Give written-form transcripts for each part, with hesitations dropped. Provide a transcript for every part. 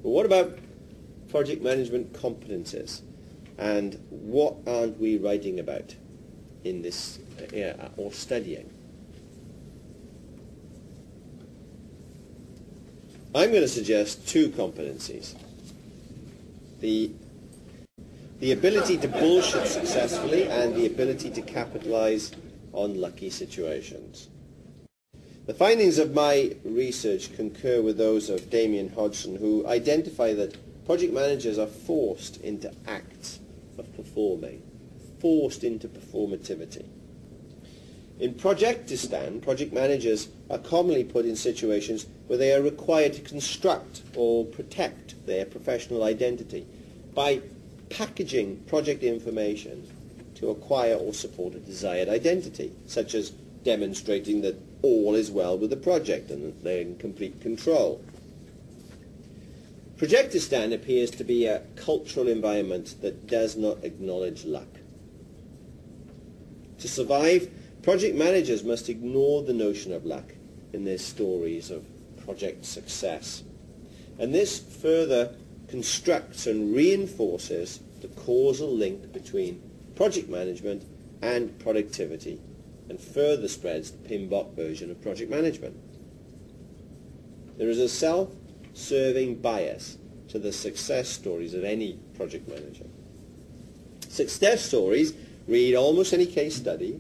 But what about project management competences? And what aren't we writing about in this or studying? I'm going to suggest two competencies. The ability to bullshit successfully and the ability to capitalize on lucky situations. The findings of my research concur with those of Damien Hodgson, who identify that project managers are forced into acts of performing, forced into performativity. In projectistan, project managers are commonly put in situations where they are required to construct or protect their professional identity by packaging project information to acquire or support a desired identity, such as demonstrating that all is well with the project and that they're in complete control. Projectistan appears to be a cultural environment that does not acknowledge luck. To survive, project managers must ignore the notion of luck in their stories of project success. And this further constructs and reinforces the causal link between project management and productivity, and further spreads the PMoz version of project management. There is a self-serving bias to the success stories of any project manager. Success stories, read almost any case study,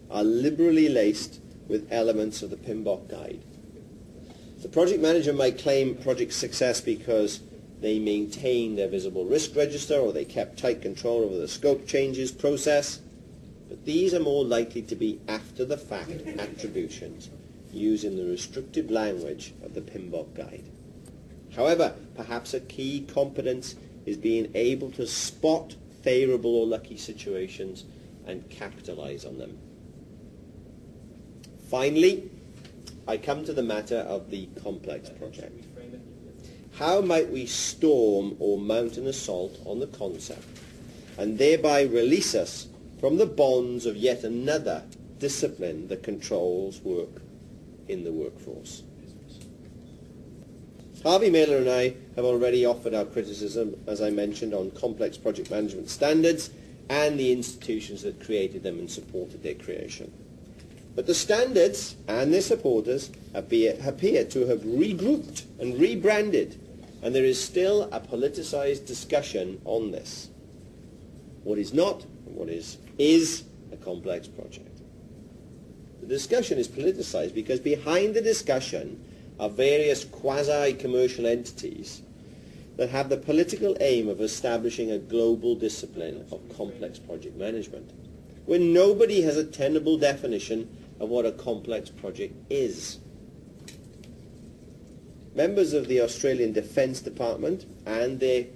are liberally laced with elements of the PMoz guide. The project manager might claim project success because they maintained their visible risk register or they kept tight control over the scope changes process, but these are more likely to be after-the-fact attributions using the restrictive language of the PMoz guide. However, perhaps a key competence is being able to spot favorable or lucky situations and capitalize on them. Finally, I come to the matter of the complex project. How might we storm or mount an assault on the concept and thereby release us from the bonds of yet another discipline that controls work in the workforce? Harvey Mailer and I have already offered our criticism, as I mentioned, on complex project management standards and the institutions that created them and supported their creation. But the standards and their supporters appear to have regrouped and rebranded, and there is still a politicized discussion on this. What is not and what is a complex project. The discussion is politicized because behind the discussion are various quasi-commercial entities that have the political aim of establishing a global discipline of complex project management, where nobody has a tenable definition of what a complex project is. Members of the Australian Defence Department and their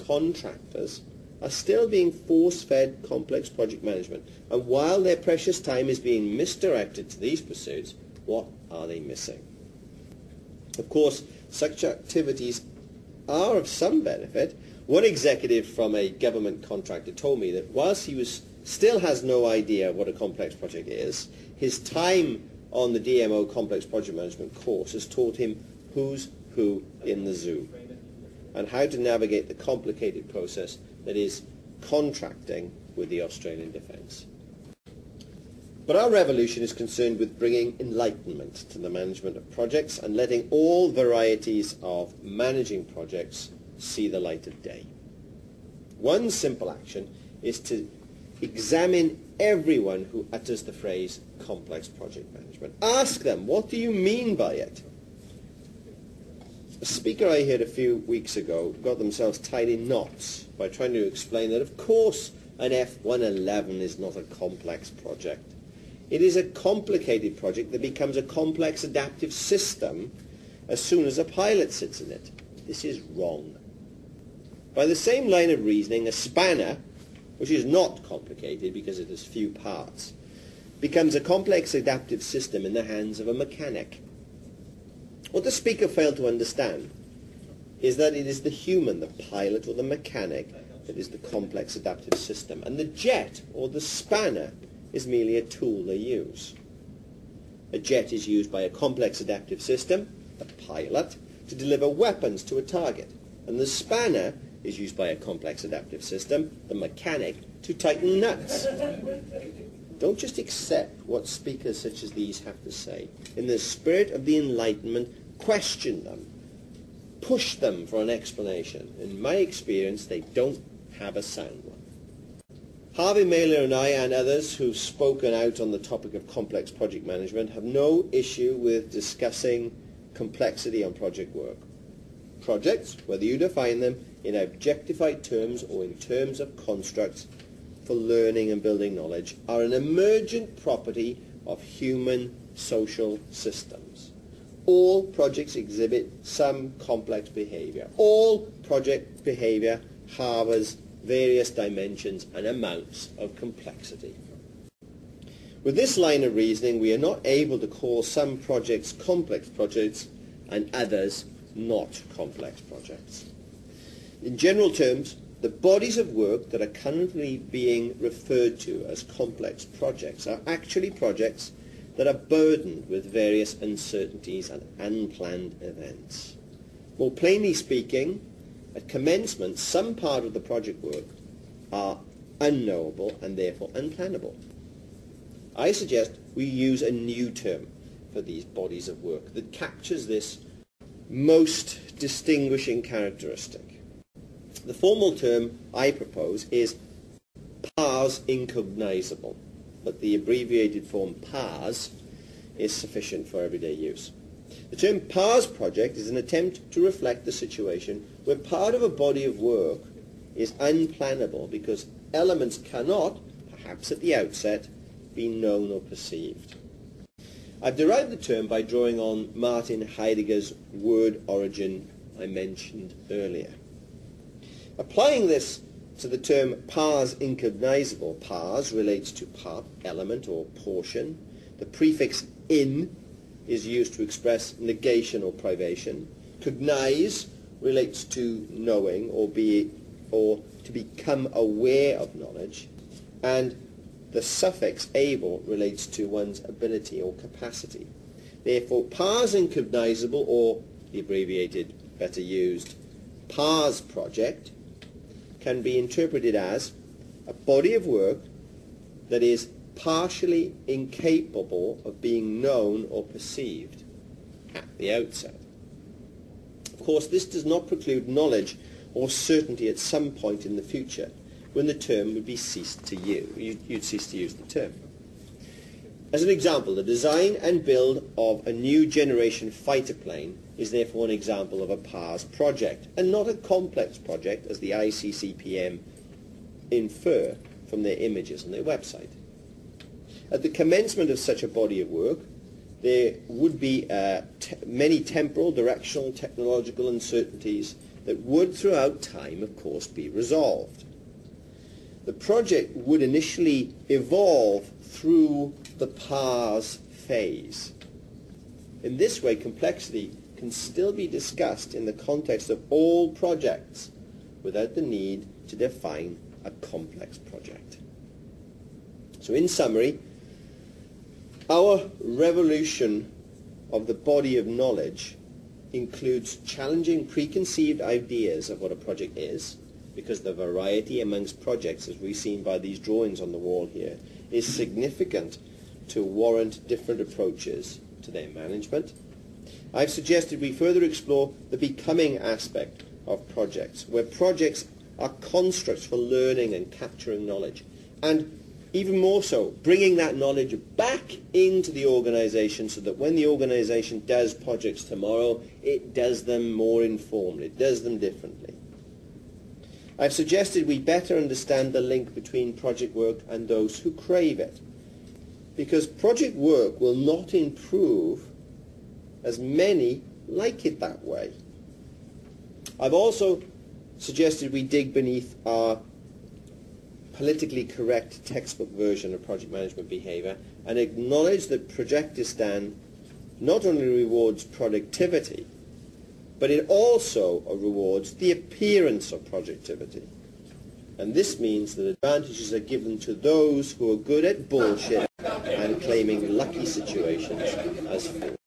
contractors are still being force-fed complex project management, and while their precious time is being misdirected to these pursuits, what are they missing? Of course, such activities are of some benefit. One executive from a government contractor told me that whilst he still has no idea what a complex project is, his time on the DMO complex project management course has taught him who's who in the zoo and how to navigate the complicated process that is contracting with the Australian Defence. But our revolution is concerned with bringing enlightenment to the management of projects and letting all varieties of managing projects see the light of day. One simple action is to examine everyone who utters the phrase complex project management. Ask them, what do you mean by it? A speaker I heard a few weeks ago got themselves tied in knots by trying to explain that, of course, an F-111 is not a complex project. It is a complicated project that becomes a complex adaptive system as soon as a pilot sits in it. This is wrong. By the same line of reasoning, a spanner, which is not complicated because it has few parts, becomes a complex adaptive system in the hands of a mechanic. What the speaker failed to understand is that it is the human, the pilot or the mechanic, that is the complex adaptive system, and the jet or the spanner is merely a tool they use. A jet is used by a complex adaptive system, a pilot, to deliver weapons to a target. And the spanner is used by a complex adaptive system, the mechanic, to tighten nuts. Don't just accept what speakers such as these have to say. In the spirit of the Enlightenment, question them. Push them for an explanation. In my experience, they don't have a sound one. Harvey Mailer and I and others who've spoken out on the topic of complex project management have no issue with discussing complexity on project work. Projects, whether you define them in objectified terms or in terms of constructs for learning and building knowledge, are an emergent property of human social systems. All projects exhibit some complex behavior. All project behavior harbors various dimensions and amounts of complexity. With this line of reasoning, we are not able to call some projects complex projects and others not complex projects. In general terms, the bodies of work that are currently being referred to as complex projects are actually projects that are burdened with various uncertainties and unplanned events. More plainly speaking, at commencement, some part of the project work are unknowable and therefore unplannable. I suggest we use a new term for these bodies of work that captures this most distinguishing characteristic. The formal term I propose is pars incognizable, but the abbreviated form PARS is sufficient for everyday use. The term PARS project is an attempt to reflect the situation where part of a body of work is unplannable because elements cannot, perhaps at the outset, be known or perceived. I've derived the term by drawing on Martin Heidegger's word origin I mentioned earlier. Applying this to the term pars incognizable, pars relates to part, element, or portion. The prefix in is used to express negation or privation. Cognize relates to knowing or to become aware of knowledge. And the suffix able relates to one's ability or capacity. Therefore, pars incognizable, or the abbreviated, better used, PARS project, can be interpreted as a body of work that is partially incapable of being known or perceived at the outset. Of course, this does not preclude knowledge or certainty at some point in the future when the term would be ceased to use. You'd cease to use the term. As an example, the design and build of a new generation fighter plane is therefore an example of a PARS project, and not a complex project as the ICCPM infer from their images on their website. At the commencement of such a body of work, there would be many temporal, directional, technological uncertainties that would throughout time, of course, be resolved. The project would initially evolve through the PARS phase. In this way, complexity can still be discussed in the context of all projects without the need to define a complex project. So in summary, our revolution of the body of knowledge includes challenging preconceived ideas of what a project is, because the variety amongst projects, as we've seen by these drawings on the wall here, is significant to warrant different approaches to their management. I've suggested we further explore the becoming aspect of projects, where projects are constructs for learning and capturing knowledge, and even more so, bringing that knowledge back into the organization so that when the organization does projects tomorrow, it does them more informed, it does them differently. I've suggested we better understand the link between project work and those who crave it, because project work will not improve as many like it that way. I've also suggested we dig beneath our politically correct textbook version of project management behavior and acknowledge that projectistan not only rewards productivity, but it also rewards the appearance of productivity. And this means that advantages are given to those who are good at bullshit and claiming lucky situations as fools.